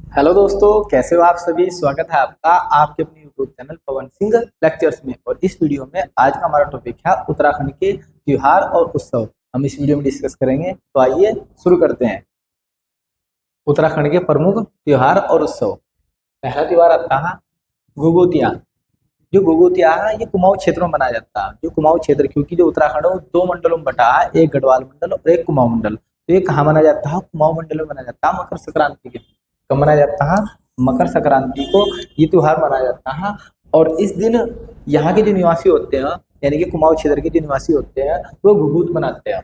Hello दोस्तों, कैसे हो आप सभी। स्वागत है आपका आपके अपने YouTube channel Pawan Singh lectures में। और इस वीडियो में आज का हमारा टॉपिक है उत्तराखंड के त्योहार और उत्सव। हम इस वीडियो में डिस्कस करेंगे, तो आइए शुरू करते हैं। उत्तराखंड के प्रमुख त्योहार और उत्सव। पहला त्योहार आता है घुघुतिया। जो घुघुतिया है ये कुमाऊं क्षेत्र में मनाया जाता है। जो कुमाऊं क्षेत्र, क्योंकि जो उत्तराखंड है वो दो मंडलों में बटा है, एक गढ़वाल मंडल और एक कुमाऊं मंडल। तो ये कहाँ मनाया जाता है? कुमाऊं मंडल में मनाया जाता है, मकर संक्रांति के। कब मनाया जाता है? मकर संक्रांति को ये त्योहार मनाया जाता है। और इस दिन यहाँ के जो निवासी होते हैं, यानी कि कुमाऊं क्षेत्र के जो निवासी होते हैं, वो घुघुत मनाते हैं।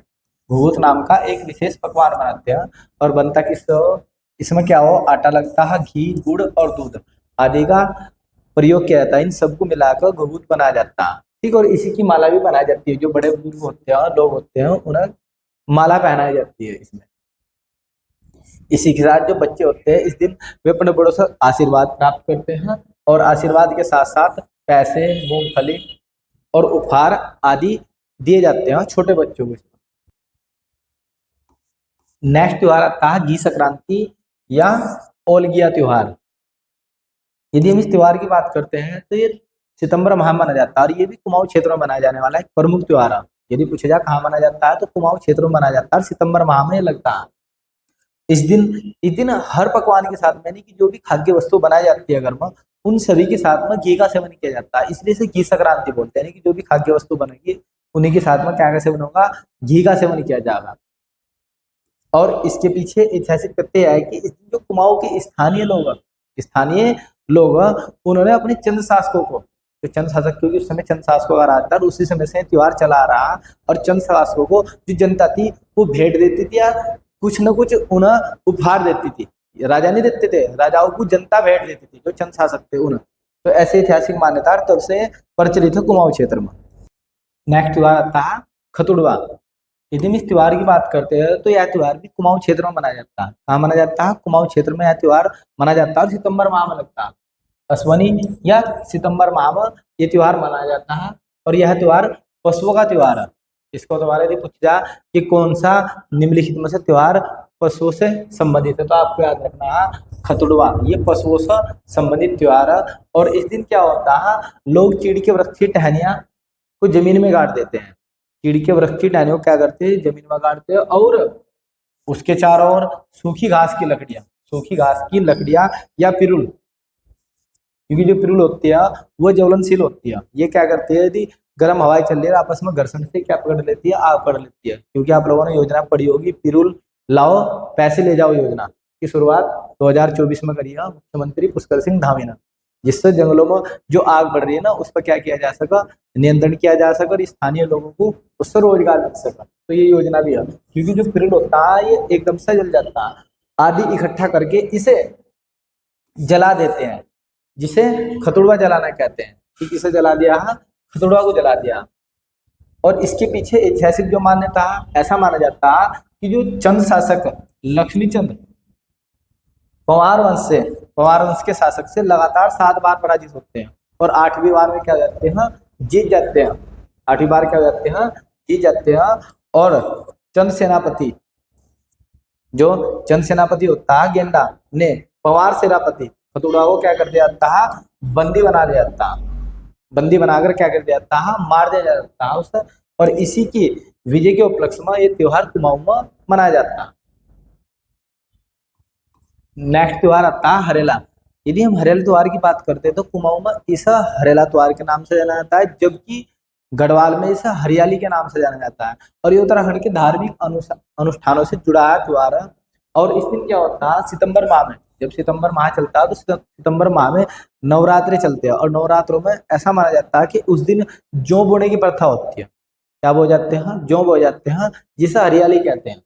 घुघुत नाम का एक विशेष पकवान बनाते हैं। और बनता किस, इसमें क्या हो, आटा लगता है, घी, गुड़ और दूध आदि का प्रयोग किया जाता है। इन सबको मिलाकर घुघुत बनाया जाता है। ठीक, और इसी की माला भी बनाई जाती है। जो बड़े बुजुर्ग होते हैं, लोग होते हैं, उन्हें माला पहनाई जाती है इसमें। इसी के साथ जो बच्चे होते हैं, इस दिन वे अपने बड़ों से आशीर्वाद प्राप्त करते हैं। और आशीर्वाद के साथ साथ पैसे, मूंगफली और उपहार आदि दिए जाते हैं छोटे बच्चों को। नेक्स्ट त्योहार आता है घी संक्रांति या ओलगिया त्योहार। यदि हम इस त्योहार की बात करते हैं तो ये सितंबर माह में मनाया जाता है। और ये भी कुमाऊं क्षेत्र में मनाया जाने वाला एक प्रमुख त्योहार है। यदि पूछा जाए कहाँ मनाया जाता है, तो कुमाऊं क्षेत्र में मनाया जाता है, सितंबर माह में लगता है। इस दिन हर पकवान के साथ में, यानी कि जो भी खाद्य वस्तु बनाई जाती है घर में, उन सभी के साथ में घी का सेवन किया जाता है। इसलिए इसे घी संक्रांति बोलते हैं, यानी कि जो भी खाद्य वस्तु बनेगी उन्हीं के साथ में क्या का सेवन होगा? घी का सेवन किया जाएगा। और इसके पीछे ऐतिहासिक तथ्य है कि इस दिन जो कुमाऊं के स्थानीय लोग उन्होंने अपने चंद शासकों को, जो चंद शासक, क्योंकि उस समय चंद शासकों का राज था, और उसी समय से त्योहार चला आ रहा। और चंद शासकों को जो जनता थी वो भेंट देती थी या कुछ न कुछ उन्हें उपहार देती थी। राजा नहीं देते थे, राजाओं को जनता भेंट देती थी, जो चंद शासक थे उन्हें। तो ऐसे ऐतिहासिक मान्यता तब से प्रचलित है कुमाऊं क्षेत्र में। नेक्स्ट त्योहार आता है खतुड़वा। यदि हम इस त्योहार की बात करते हैं तो यह त्योहार भी कुमाऊं क्षेत्र में मनाया जाता है। कहाँ मनाया जाता है? कुमाऊं क्षेत्र में यह त्योहार मनाया जाता है और सितंबर माह में लगता है। अश्वनी या सितंबर माह में ये त्योहार मनाया जाता है। और यह त्योहार पशुओं का त्योहार है। इसको दोबारा यदि पूछा जाए कि कौन सा निम्नलिखित में से त्योहार पशुओं से संबंधित है, तो आपको याद रखना है खतुड़वा। ये पशुओं से संबंधित त्योहार है। और इस दिन क्या होता है, लोग चीड़ के वृक्ष की टहनियां को जमीन में गाड़ देते हैं। चीड़ के वृक्ष की टहनियों को क्या करते हैं? जमीन में गाड़ते हैं। और उसके चारों ओर सूखी घास की लकड़ियां या पिरुल, क्योंकि जो पिरुल होती है वो ज्वलनशील होती है। ये क्या करती है, यदि गर्म हवाएं चल रही है, आपस में घर्षण से क्या पकड़ लेती है? आग पकड़ लेती है। क्योंकि आप लोगों ने योजना पढ़ी होगी, पिरुल लाओ पैसे ले जाओ योजना की शुरुआत 2024 में करी है मुख्यमंत्री पुष्कर सिंह धामी ने। जिससे जंगलों में जो आग बढ़ रही है ना, उस पर क्या किया जा सका? नियंत्रण किया जा सका, और स्थानीय लोगों को उससे रोजगार मिल सका। तो ये योजना भी है। क्योंकि जो पिरुल होता है ये एकदम से जल जाता है। आदि इकट्ठा करके इसे जला देते हैं, जिसे खतुड़वा जलाना कहते हैं। कि किसे जला दिया? खतुड़वा को जला दिया। और इसके पीछे ऐतिहासिक जो मान्यता, ऐसा माना जाता कि जो चंद शासक लक्ष्मी चंद पवार वंश के शासक से लगातार 7 बार पराजित होते हैं। और 8वीं बार में क्या हो जाते हैं? जीत जाते हैं। 8वीं बार क्या हो जाते हैं? जीत जाते हैं। और चंद सेनापति जो चंद सेनापति होता है गेंडा ने पवार सेनापति खतुड़वा को क्या कर दिया जाता? बंदी बना दिया जाता। बंदी बनाकर क्या कर दिया जाता? मार दिया जाता है उसे। और इसी की विजय के उपलक्ष्य में ये त्योहार कुमाऊं में मनाया जाता है। नेक्स्ट त्योहार आता है हरेला। यदि हम हरेला त्योहार की बात करते हैं तो कुमाऊं में इसे हरेला त्योहार के नाम से जाना जाता है, जबकि गढ़वाल में इसे हरियाली के नाम से जाना जाता है। और ये उत्तराखंड के धार्मिक अनुष्ठानों से जुड़ा है त्योहार है। और इस दिन क्या होता है? सितंबर माह में, जब सितंबर माह चलता है तो सितंबर माह में नवरात्रि चलते हैं। और नवरात्रों में ऐसा माना जाता है कि उस दिन जौ बोने की प्रथा होती है। क्या बो जाते हैं? जौ बो जाते हैं, जिसे हरियाली कहते हैं।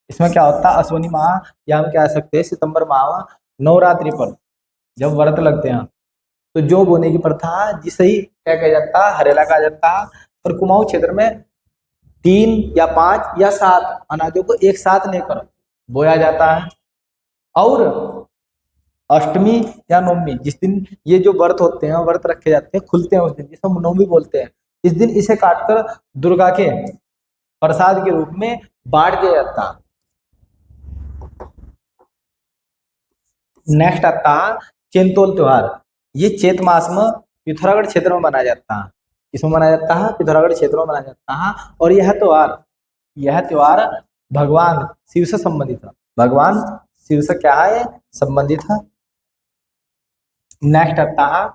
इसमें क्या होता है? अश्वनी माह, या हम कह सकते हैं सितंबर माह, नवरात्रि पर जब व्रत लगते हैं तो जौ बोने की प्रथा, जिसे ही क्या कहा जाता है? हरेला कहा जाता है। और कुमाऊं क्षेत्र में 3 या 5 या 7 अनाजों को एक साथ लेकर बोया जाता है। और अष्टमी या नवमी, जिस दिन ये जो व्रत होते हैं, व्रत रखे जाते हैं, खुलते हैं उस दिन, जिसे हम नवमी बोलते हैं, इस दिन इसे काटकर दुर्गा के प्रसाद के रूप में बांट दिया जाता है। नेक्स्ट आता है चेंतोल त्योहार। ये चैत मास में पिथौरागढ़ क्षेत्र में मनाया जाता है। किसमें मनाया जाता है? पिथौरागढ़ क्षेत्र में मनाया जाता है। और यह त्योहार भगवान शिव से संबंधित है। भगवान शिव से क्या है? संबंधित है। नेक्स्ट आता है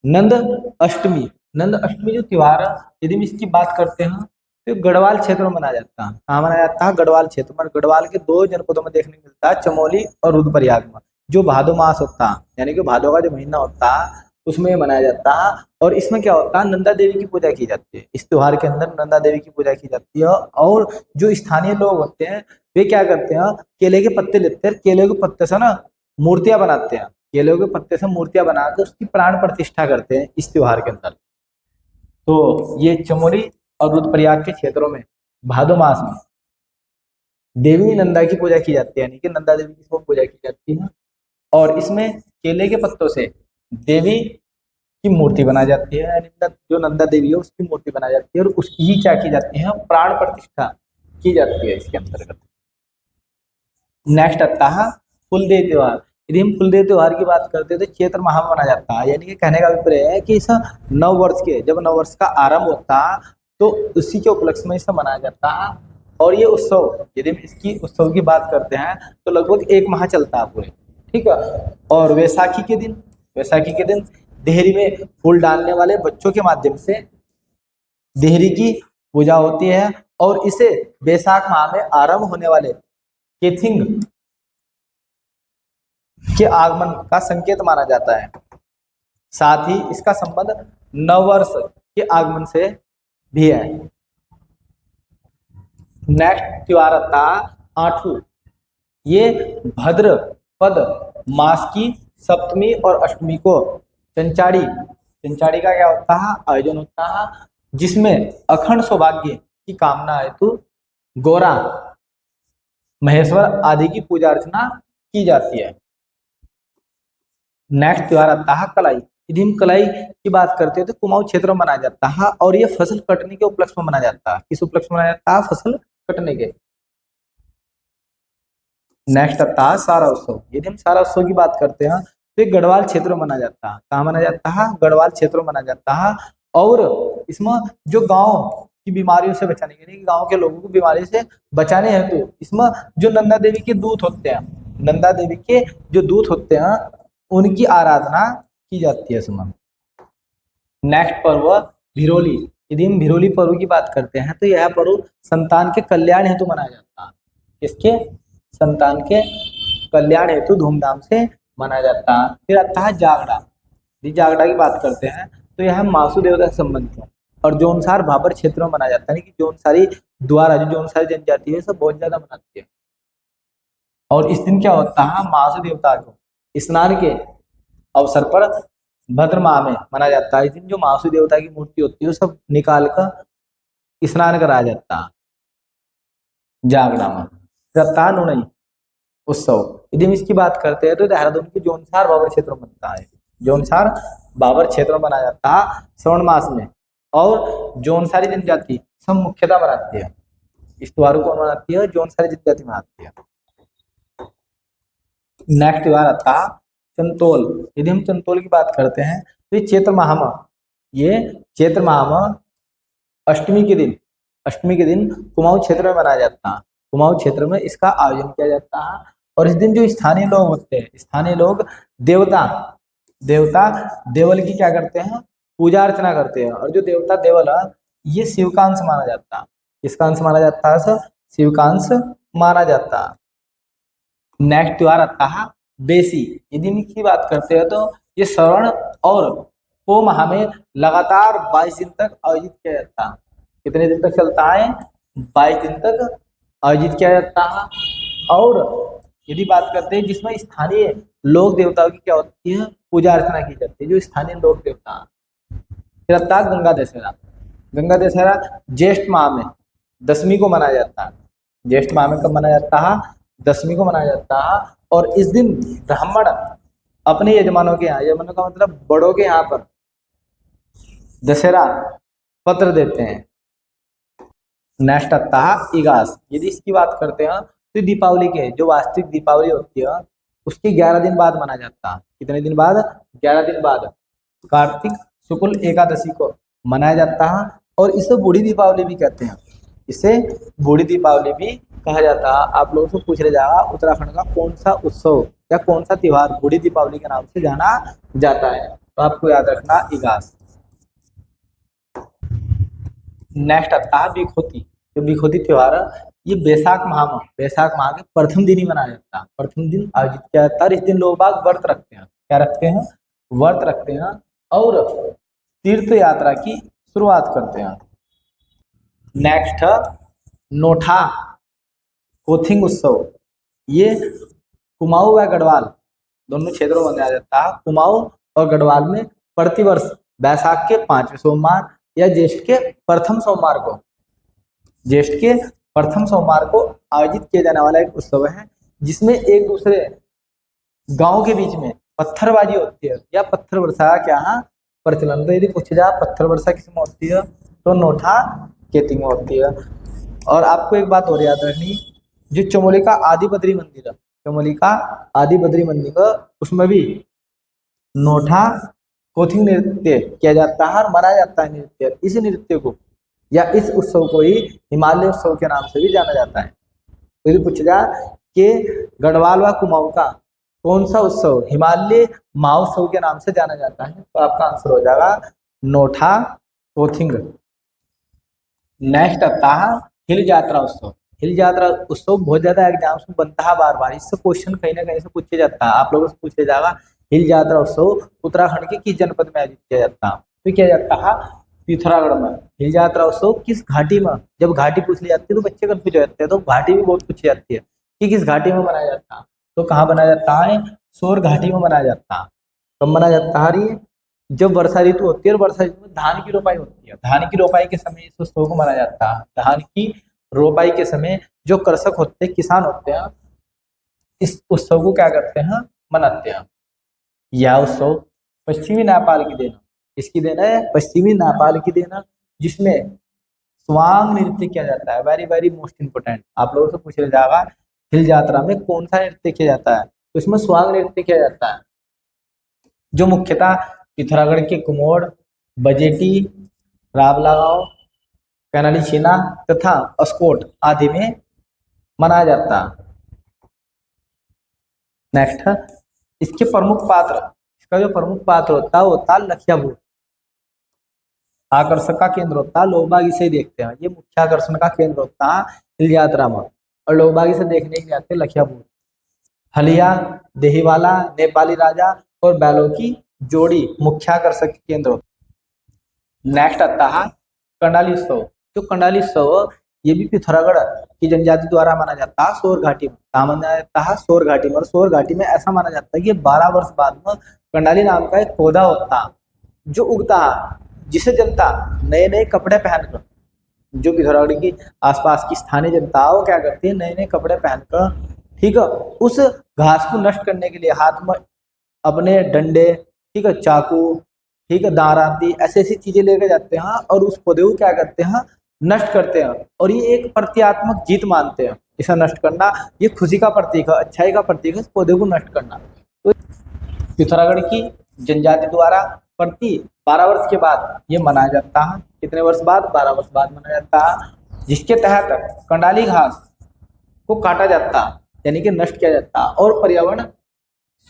नंद अष्टमी। नंद अष्टमी जो त्योहार है, यदि हम इसकी बात करते हैं तो गढ़वाल क्षेत्र में मनाया जाता है। कहाँ मनाया जाता है? गढ़वाल क्षेत्र में। गढ़वाल के 2 जनपदों में देखने को मिलता है, चमोली और रुद्रप्रयाग में। जो भादो मास होता है, यानी कि भादो का जो महीना होता है, उसमें मनाया जाता है। और इसमें क्या होता है? नंदा देवी की पूजा की जाती है। इस त्योहार के अंदर नंदा देवी की पूजा की जाती है। और जो स्थानीय लोग होते हैं वे क्या करते हैं? केले के पत्ते लेते हैं, केले के पत्ते से ना मूर्तियां बनाते हैं। केले के पत्ते से मूर्तियां बनाकर उसकी प्राण प्रतिष्ठा करते हैं इस त्योहार के अंदर। तो ये चमोली और रुद्रप्रयाग के क्षेत्रों में भादो मास में देवी नंदा की पूजा की जाती है, यानी कि नंदा देवी की पूजा की जाती है। और इसमें केले के पत्तों से देवी की मूर्ति बनाई जाती है, यानी जो नंदा देवी है उसकी मूर्ति बनाई जाती है और उसकी ही क्या की जाती है? प्राण प्रतिष्ठा की जाती है इसके अंतर्गत। नेक्स्ट आता है फुलदेव त्योहार। यदि हम फुलदेव त्योहार की बात करते हैं तो चैत्र माह में मनाया जाता है। यानी कि कहने का अभिप्राय है कि इस नव वर्ष के जब नव वर्ष का आरंभ होता है तो उसी के उपलक्ष्य में इसे मनाया जाता है। और ये उत्सव, यदि हम इसकी उत्सव की बात करते हैं तो लगभग 1 माह चलता है पूरे, ठीक है। और वैसाखी के दिन देहरी में फूल डालने वाले बच्चों के माध्यम से देहरी की पूजा होती है। और इसे वैशाख माह में आरंभ होने वाले केथिंग के आगमन का संकेत माना जाता है। साथ ही इसका संबंध नववर्ष के आगमन से भी है। नेक्स्ट त्योहार आता आठू। ये भाद्रपद मास की सप्तमी और अष्टमी को चंचाड़ी का क्या होता है? आयोजन होता है, जिसमें अखंड सौभाग्य की कामना हेतु गौरा महेश्वर आदि की पूजा अर्चना की जाती है। नेक्स्ट त्योहार आता है कलाई। यदि हम कलाई की बात करते हैं तो कुमाऊं क्षेत्र में मनाया जाता है और यह फसल कटने के उपलक्ष्य में मनाया जाता है। किस उपलक्ष्य में मनाया जाता है? फसल कटने के। नेक्स्ट आता है सारा उत्सव। यदि हम सारा उत्सव की बात करते हैं तो ये गढ़वाल क्षेत्र में मनाया जाता है। कहाँ मनाया जाता है? गढ़वाल क्षेत्र में मनाया जाता है। और इसमें जो गांव की बीमारियों से बचाने के लिए, गांव के लोगों को बीमारी से बचाने हेतु इसमें जो नंदा देवी के दूत होते हैं, नंदा देवी के जो दूत होते हैं उनकी आराधना की जाती है इसमें। नेक्स्ट पर्व भिरोली। यदि हम भिरोली पर्व की बात करते हैं तो यह पर्व संतान के कल्याण हेतु मनाया जाता है। किसके? संतान के कल्याण हेतु धूमधाम से मनाया जाता है। फिर आता है जागड़ा। यदि जागड़ा की बात करते हैं तो यह मासू देवता से संबंधित है और जौनसार भाबर क्षेत्र में मनाया जाता है। कि जौनसारी द्वारा जो जौनसारी जनजाति है सब बहुत ज्यादा मनाती है। और इस दिन क्या होता है? मासू देवता को स्नान के अवसर पर भद्र माह में मनाया जाता है। इस दिन जो मासू देवता की मूर्ति होती है सब निकाल कर स्नान कराया जाता है जागड़ा में। रत्तानुणई उत्सव। यदि हम इसकी बात करते हैं तो देहरादून की जौनसार बाबर क्षेत्र में बनता है। जौनसार बाबर क्षेत्र में मनाया जाता है श्रावण मास में। और जौनसारी जनजाति सब मुख्यतः मनाती है इस त्योहार को, मनाती है जौनसारी जनजाति मनाती है। नेक्स्ट त्योहार आता है चंतोल। यदि हम चंतोल की बात करते हैं तो ये चैत्र माह में अष्टमी के दिन कुमाऊं क्षेत्र में मनाया जाता है। कुमाऊं क्षेत्र में इसका आयोजन किया जाता है। और इस दिन जो स्थानीय लोग होते हैं, स्थानीय लोग देवता देवल की क्या करते हैं? पूजा अर्चना करते हैं। और जो देवता देवल है ये शिव का अंश माना जाता है। किसका अंश माना जाता है? सर शिव का अंश माना जाता है। नेक्स्ट त्योहार आता है बेसी। यदि इनकी बात करते हैं तो ये श्रवण और पो माह में लगातार 22 दिन तक आयोजित किया जाता है। कितने दिन तक चलता है? 22 दिन तक आयोजित किया जाता है। और यदि बात करते हैं जिसमें स्थानीय लोक देवताओं की क्या होती है? पूजा अर्चना की जाती है, जो स्थानीय लोक देवता। फिर आता है गंगा दशहरा। गंगा दशहरा ज्येष्ठ माह में 10वीं को मनाया जाता है। ज्येष्ठ माह में कब मनाया जाता है? 10वीं को मनाया जाता है। और इस दिन ब्राह्मण अपने यजमानों के यहाँ, यजमानों का मतलब बड़ों के यहाँ पर दशहरा पत्र देते हैं। नेक्स्ट आता है इगास। यदि इसकी बात करते हैं तो दीपावली के जो वास्तविक दीपावली होती है उसके 11 दिन बाद मनाया जाता है। कितने दिन बाद? 11 दिन बाद कार्तिक शुक्ल एकादशी को मनाया जाता है। और इसे बूढ़ी दीपावली भी कहते हैं, इसे बूढ़ी दीपावली भी कहा जाता है। आप लोगों से पूछ रहे जाएगा उत्तराखंड का कौन सा उत्सव या कौन सा त्योहार बूढ़ी दीपावली के नाम से जाना जाता है, तो आपको याद रखना इगास। नेक्स्ट आता है बिखोती। जो बिखोती त्योहार है ये बैसाख माह के प्रथम दिन ही मनाया जाता है। प्रथम दिन आयोजित किया जाता है। इस दिन लोग बाग व्रत रखते हैं। क्या रखते हैं? व्रत रखते हैं और तीर्थ यात्रा की शुरुआत करते हैं। नेक्स्ट नोठा कोथिंग उत्सव। ये कुमाऊं व गढ़वाल दोनों क्षेत्रों में मनाया जाता है। कुमाऊं और गढ़वाल में प्रतिवर्ष बैसाख के 5वें सोमवार या ज्येष्ठ के प्रथम सोमवार को आयोजित किया जाने वाला एक उत्सव है, जिसमें एक दूसरे गांव के बीच में पत्थरबाजी होती है या पत्थर वर्षा क्या प्रचलन। तो यदि पूछा जाए पत्थर वर्षा किसमें होती है, तो नोठा केतिंग में होती है। और आपको एक बात और याद रखनी, जो चमोली का आदि बद्री मंदिर है, चमोली का आदि बद्री मंदिर है, उसमें भी नोठा कोथिंग नृत्य किया जाता है और मनाया जाता है नृत्य। इस नृत्य को या इस उत्सव को ही हिमालय उत्सव के नाम से भी जाना जाता है। तो यदि पूछा जाए कि गढ़वाल व कुमाऊं का कौन सा उत्सव हिमालय महोत्सव के नाम से जाना जाता है, तो आपका आंसर हो जाएगा नोठा कोथिंग। नेक्स्ट आता है हिल यात्रा उत्सव। हिल यात्रा उत्सव बहुत ज्यादा एग्जाम्स में बनता है बार बार, इससे क्वेश्चन कहीं ना कहीं से पूछा जाता है। आप लोगों से पूछा जाएगा हिल यात्रा उत्सव उत्तराखंड के किस जनपद में आयोजित किया जाता है, तो किया जाता है पिथौरागढ़ में। हिल यात्रा उत्सव किस घाटी में? जब घाटी पूछ ली जाती है तो बच्चे कंफ्यूज हो जाते हैं, तो घाटी भी बहुत पूछी जाती है कि किस घाटी में मनाया जाता है, तो कहाँ बनाया जाता है? सोर घाटी में मनाया जाता है। कब मनाया जाता है? जब वर्षा ऋतु होती है और वर्षा ऋतु में धान की रोपाई होती है। धान की रोपाई के समय इस उत्सव को मनाया जाता है। धान की रोपाई के समय जो कृषक होते हैं, किसान होते हैं, इस उत्सव को क्या करते हैं? मनाते हैं। यह उत्सव पश्चिमी नेपाल की देन, इसकी देन है पश्चिमी नेपाल की देन, जिसमें स्वांग नृत्य किया जाता है। वेरी वेरी मोस्ट इंपोर्टेंट, आप लोगों से पूछ रहे जाएगा हिल यात्रा में कौन सा नृत्य किया जाता है, तो इसमें स्वांग नृत्य किया जाता है, जो मुख्यतः पिथौरागढ़ के कुमोड़, बजेटी, रावला गांव, कैनाली छीना तथा अस्कोट आदि में मनाया जाता है। नेक्स्ट इसके प्रमुख पात्र, इसका जो प्रमुख पात्र होता है वो होता है लखिया भूत। आकर्षण का केंद्र होता है, लोग बाग इसे देखते हैं। ये मुख्य आकर्षण का केंद्र होता है हिल यात्रा में, और लोग बाग इसे देखने के लिए आते हैं लखिया भूत। हलिया, देहीवाला, नेपाली राजा और बैलों की जोड़ी मुख्य आकर्षक केंद्र होता है। नेक्स्ट आता है कंडाली उत्सव। जो कंडाली उत्सव ये भी पिथौरागढ़ की जनजाति द्वारा माना जाता है सोर घाटी में। कहाँ माना जाता है? सोर घाटी में। और सोर घाटी में ऐसा माना जाता है कि 12 वर्ष बाद में कंडाली नाम का एक पौधा होता है जो उगता है, जिसे जनता नए नए कपड़े पहनकर, जो पिथौरागढ़ की आसपास की स्थानीय जनता वो क्या करती है? नए नए कपड़े पहनकर, ठीक है, उस घास को नष्ट करने के लिए हाथ में अपने डंडे, ठीक है, चाकू, ठीक है, दाराती, ऐसी ऐसी चीजें लेकर जाते हैं और उस पौधे को क्या करते हैं? नष्ट करते हैं। और ये एक प्रतीकात्मक जीत मानते हैं। इसे नष्ट करना ये खुशी का प्रतीक है, अच्छाई का प्रतीक है, इस पौधे को नष्ट करना। तो पिथौरागढ़ की जनजाति द्वारा प्रति 12 वर्ष के बाद ये मनाया जाता है। कितने वर्ष बाद? 12 वर्ष बाद मनाया जाता है, जिसके तहत कंडाली घास को काटा जाता है, यानी कि नष्ट किया जाता है और पर्यावरण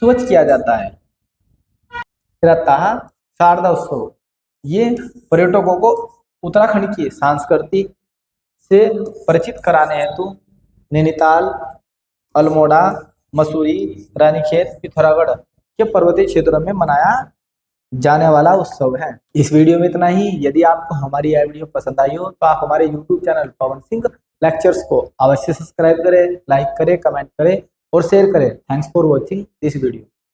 स्वच्छ किया जाता है। रहता है शारदा उत्सव। ये पर्यटकों को उत्तराखंड की संस्कृति से परिचित कराने हेतु नैनीताल, अल्मोड़ा, मसूरी, रानीखेत, पिथौरागढ़ के पर्वतीय क्षेत्रों में मनाया जाने वाला उत्सव है। इस वीडियो में इतना ही। यदि आपको हमारी यह वीडियो पसंद आई हो तो आप हमारे YouTube channel Pawan Singh lectures को अवश्य सब्सक्राइब करें, लाइक करें, कमेंट करें और शेयर करें। Thanks for watching this video.